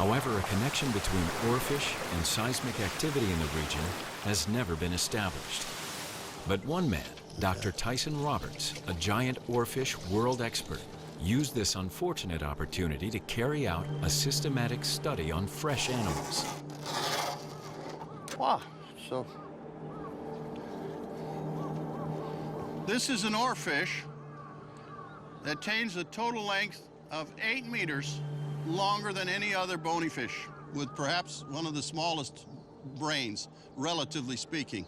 However, a connection between oarfish and seismic activity in the region has never been established. But one man, Dr. Tyson Roberts, a giant oarfish world expert, used this unfortunate opportunity to carry out a systematic study on fresh animals. Wow, so this is an oarfish that attains a total length of 8 meters, longer than any other bony fish, with perhaps one of the smallest brains, relatively speaking.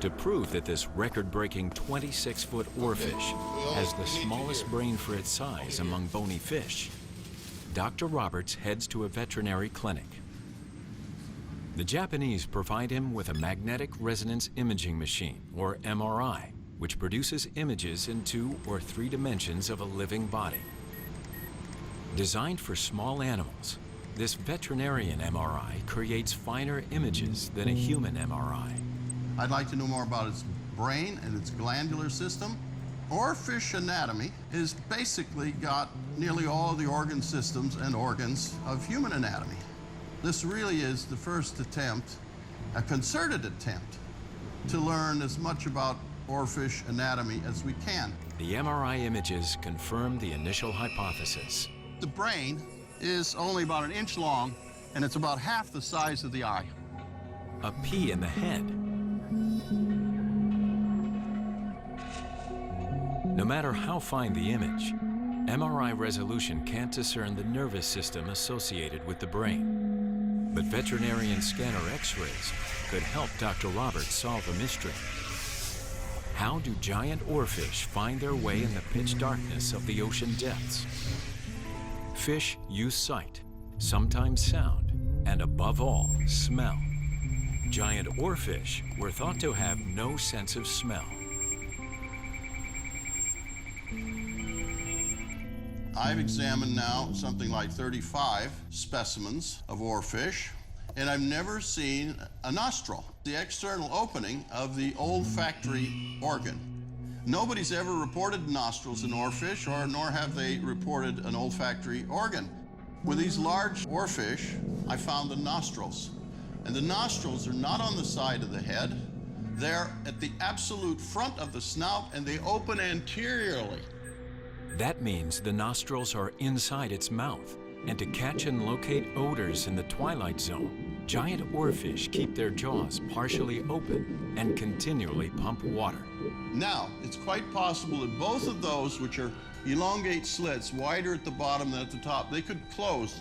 To prove that this record-breaking 26-foot oarfish has the smallest brain for its size among bony fish, Dr. Roberts heads to a veterinary clinic. The Japanese provide him with a magnetic resonance imaging machine, or MRI, which produces images in 2 or 3 dimensions of a living body. Designed for small animals, this veterinarian MRI creates finer images than a human MRI. I'd like to know more about its brain and its glandular system. Oarfish anatomy is basically got nearly all of the organ systems and organs of human anatomy. This really is the first attempt, a concerted attempt, to learn as much about oarfish anatomy as we can. The MRI images confirm the initial hypothesis. The brain is only about 1 inch long, and it's about half the size of the eye. A pea in the head. No matter how fine the image, MRI resolution can't discern the nervous system associated with the brain. But veterinarian scanner X-rays could help Dr. Roberts solve a mystery. How do giant oarfish find their way in the pitch darkness of the ocean depths? Fish use sight, sometimes sound, and above all, smell. Giant oarfish were thought to have no sense of smell. I've examined now something like 35 specimens of oarfish, and I've never seen a nostril, the external opening of the olfactory organ. Nobody's ever reported nostrils in oarfish, nor have they reported an olfactory organ. With these large oarfish, I found the nostrils. And the nostrils are not on the side of the head. They're at the absolute front of the snout, and they open anteriorly. That means the nostrils are inside its mouth. And to catch and locate odors in the twilight zone, giant oarfish keep their jaws partially open and continually pump water. Now, it's quite possible that both of those, which are elongate slits, wider at the bottom than at the top, they could close.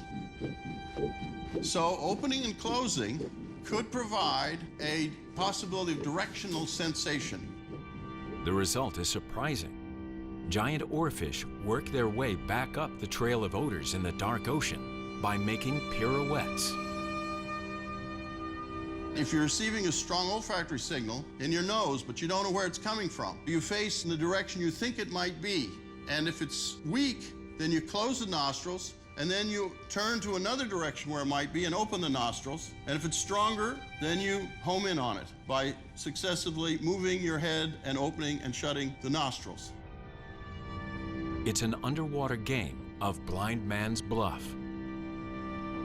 So opening and closing could provide a possibility of directional sensation. The result is surprising. Giant oarfish work their way back up the trail of odors in the dark ocean by making pirouettes. If you're receiving a strong olfactory signal in your nose, but you don't know where it's coming from, you face in the direction you think it might be. And if it's weak, then you close the nostrils, and then you turn to another direction where it might be and open the nostrils. And if it's stronger, then you home in on it by successively moving your head and opening and shutting the nostrils. It's an underwater game of blind man's bluff.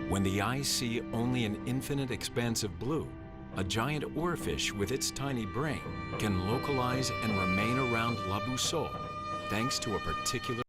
When the eyes see only an infinite expanse of blue, a giant oarfish with its tiny brain can localize and remain around La Boussole thanks to a particular